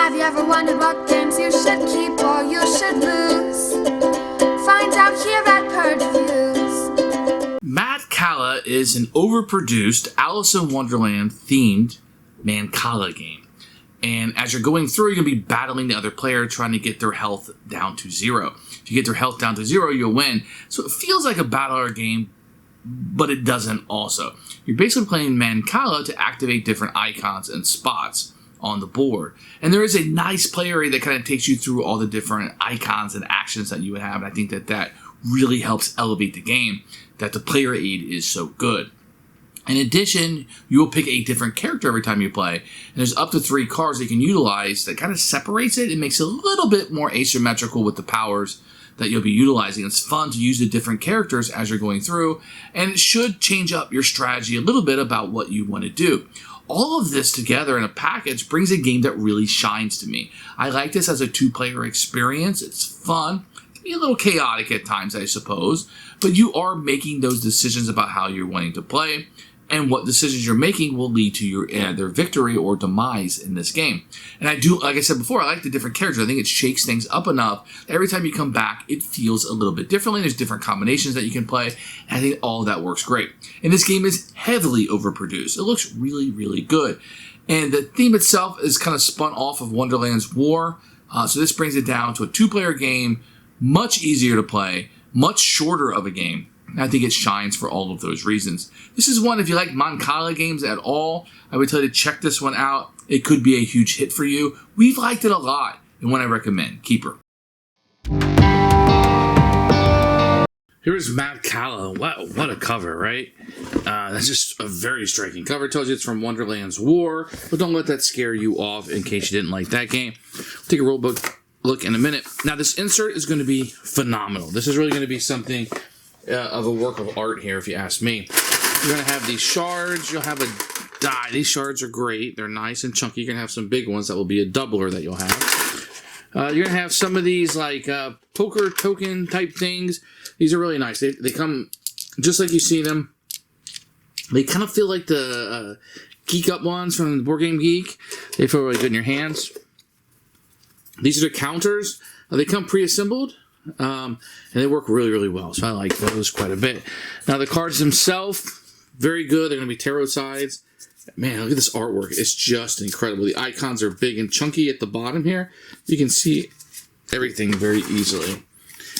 Have you ever wondered what games you should keep or you should lose? Find out here at Purge Reviews. Madcala is an overproduced Alice in Wonderland themed Mancala game. And as you're going through, you're going to be battling the other player, trying to get their health down to 0. If you get their health down to 0, you'll win. So it feels like a battle game, but it doesn't also. You're basically playing Mancala to activate different icons and spots on the board. And there is a nice player area that kind of takes you through all the different icons and actions that you would have. And I think that that really helps elevate the game, that the player aid is so good. In addition, you will pick a different character every time you play, and there's up to 3 cards that you can utilize that kind of separates it. It makes it a little bit more asymmetrical with the powers that you'll be utilizing. It's fun to use the different characters as you're going through, and it should change up your strategy a little bit about what you want to do. All of this together in a package brings a game that really shines to me. I like this as a 2-player experience. It's fun. It can be a little chaotic at times, I suppose, but you are making those decisions about how you're wanting to play, and what decisions you're making will lead to your either victory or demise in this game. And I do, like I said before, I like the different characters. I think it shakes things up enough. Every time you come back, it feels a little bit differently. There's different combinations that you can play, and I think all of that works great. And this game is heavily overproduced. It looks really, really good. And the theme itself is kind of spun off of Wonderland's War. So this brings it down to a 2-player game, much easier to play, much shorter of a game. I think it shines for all of those reasons. This is one, if you like Mancala games at all, I would tell you to check this one out. It could be a huge hit for you. We've liked it a lot, and one I recommend. Keeper. Here's Madcala. Wow, what a cover, right? That's just a very striking cover. It tells you it's from Wonderland's War, but don't let that scare you off in case you didn't like that game. Take a rulebook look in a minute. Now, this insert is going to be phenomenal. This is really going to be something of a work of art here, if you ask me. You're going to have these shards. You'll have a die. These shards are great. They're nice and chunky. You're going to have some big ones that will be a doubler that you'll have. You're going to have some of these like poker token type things. These are really nice. They come just like you see them. They kind of feel like the Geek Up ones from the Board Game Geek. They feel really good in your hands. These are the counters. They come pre-assembled. And they work really, really well. So I like those quite a bit. Now the cards themselves, very good. They're going to be tarot sides. Man, look at this artwork. It's just incredible. The icons are big and chunky at the bottom here. You can see everything very easily.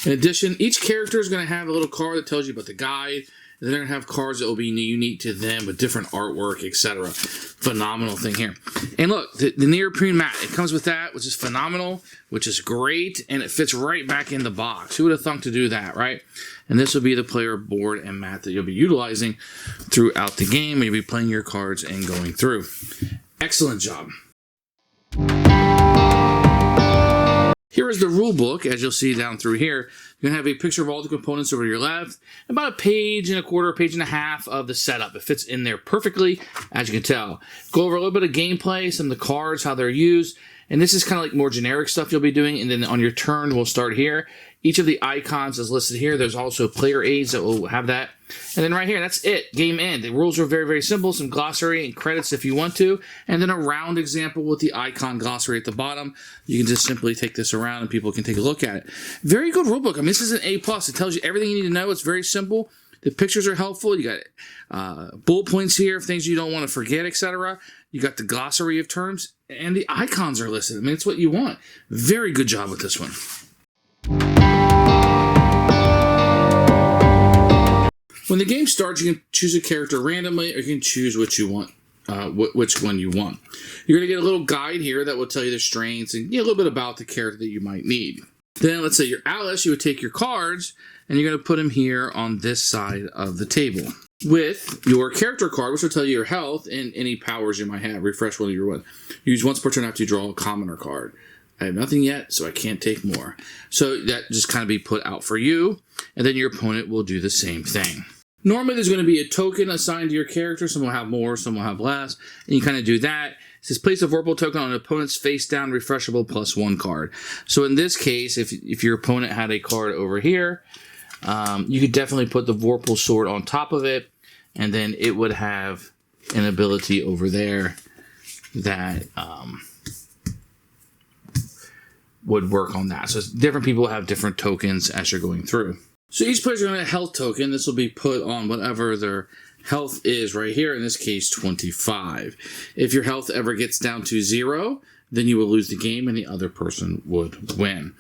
In addition, each character is going to have a little card that tells you about the guide. And they're going to have cards that will be unique to them with different artwork, etc. Phenomenal thing here. And look, the neoprene mat. It comes with that, which is phenomenal, which is great, and it fits right back in the box. Who would have thunk to do that, right? And this will be the player board and mat that you'll be utilizing throughout the game when you'll be playing your cards and going through. Excellent job. Here is the rule book, as you'll see down through here. You're going to have a picture of all the components over to your left, about 1.25 pages, 1.5 pages of the setup. It fits in there perfectly, as you can tell. Go over a little bit of gameplay, some of the cards, how they're used, and this is kind of like more generic stuff you'll be doing, and then on your turn, we'll start here. Each of the icons is listed here. There's also player aids that will have that. And then right here, that's it. Game end. The rules are very, very simple. Some glossary and credits if you want to. And then a round example with the icon glossary at the bottom. You can just simply take this around and people can take a look at it. Very good rulebook. I mean, this is an A+. It tells you everything you need to know. It's very simple. The pictures are helpful. You got bullet points here of things you don't want to forget, etc. You got the glossary of terms. And the icons are listed. I mean, it's what you want. Very good job with this one. When the game starts, you can choose a character randomly, or you can choose what you want, which one you want. You're going to get a little guide here that will tell you the strengths and a little bit about the character that you might need. Then, let's say you're Alice, you would take your cards, and you're going to put them here on this side of the table. With your character card, which will tell you your health and any powers you might have. Refresh one of your ones. Use once per turn after you draw a commoner card. I have nothing yet, so I can't take more. So that just kind of be put out for you, and then your opponent will do the same thing. Normally, there's going to be a token assigned to your character. Some will have more, some will have less, and you kind of do that. It says place a Vorpal token on an opponent's face down, refreshable +1 card. So in this case, if your opponent had a card over here, you could definitely put the Vorpal sword on top of it, and then it would have an ability over there that would work on that. So different people have different tokens as you're going through. So each player's going to get a health token. This will be put on whatever their health is right here, in this case 25. If your health ever gets down to 0, then you will lose the game and the other person would win.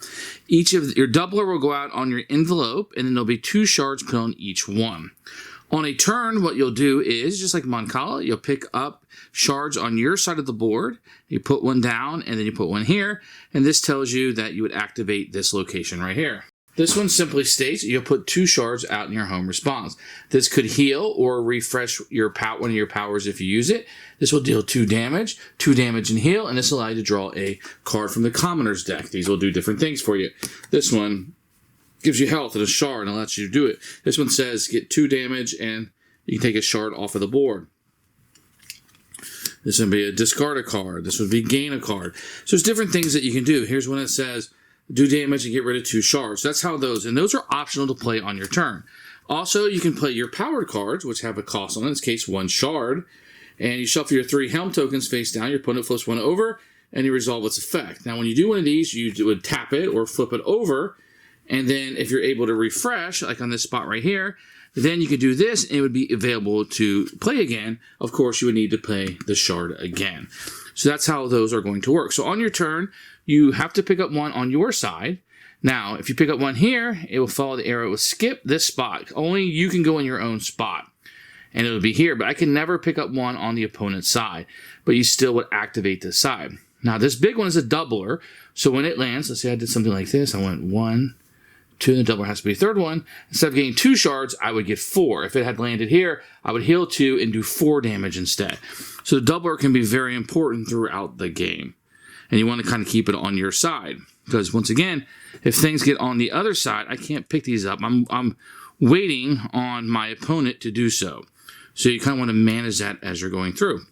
Each of your doubler will go out on your envelope, and then there'll be 2 shards put on each one. On a turn, what you'll do is, just like Mancala, you'll pick up shards on your side of the board. You put one down, and then you put one here, and this tells you that you would activate this location right here. This one simply states you'll put 2 shards out in your home response. This could heal or refresh one of your powers if you use it. This will deal 2 damage and heal, and this will allow you to draw a card from the commoner's deck. These will do different things for you. This one gives you health and a shard and lets you do it. This one says get 2 damage and you can take a shard off of the board. This would be a discard a card. This would be gain a card. So there's different things that you can do. Here's one that says do damage and get rid of 2 shards. That's how those, and those are optional to play on your turn. Also, you can play your powered cards, which have a cost on, in this case, 1 shard, and you shuffle your 3 helm tokens face down. Your opponent flips one over, and you resolve its effect. Now, when you do one of these, you would tap it or flip it over, and then if you're able to refresh, like on this spot right here, then you could do this, and it would be available to play again. Of course, you would need to play the shard again. So that's how those are going to work. So on your turn, you have to pick up one on your side. Now, if you pick up one here, it will follow the arrow. It will skip this spot. Only you can go in your own spot. And it will be here. But I can never pick up one on the opponent's side. But you still would activate this side. Now, this big one is a doubler. So when it lands, let's say I did something like this. I went 1, 2, and the doubler has to be a third one. Instead of getting 2 shards, I would get 4. If it had landed here, I would heal 2 and do 4 damage instead. So the doubler can be very important throughout the game. And you want to kind of keep it on your side. Because once again, if things get on the other side, I can't pick these up. I'm waiting on my opponent to do so. So you kind of want to manage that as you're going through.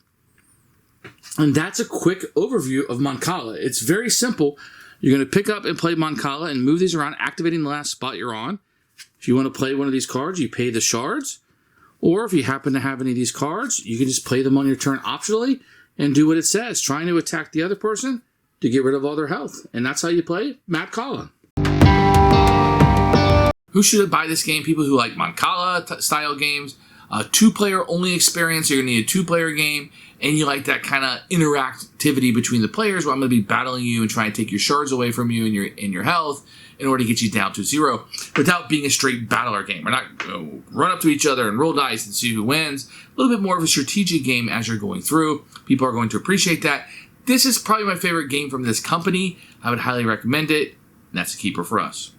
And that's a quick overview of Mancala. It's very simple. You're going to pick up and play Mancala and move these around, activating the last spot you're on. If you want to play one of these cards, you pay the shards. Or if you happen to have any of these cards, you can just play them on your turn optionally and do what it says, trying to attack the other person to get rid of all their health. And that's how you play Madcala. Who should buy this game? People who like Mancala style games, a 2-player only experience. You're going to need a 2-player game, and you like that kind of interactivity between the players where I'm going to be battling you and trying to take your shards away from you and your health in order to get you down to 0 without being a straight battler game. We're not going to run up to each other and roll dice and see who wins. A little bit more of a strategic game as you're going through. People are going to appreciate that. This is probably my favorite game from this company. I would highly recommend it. And that's a keeper for us.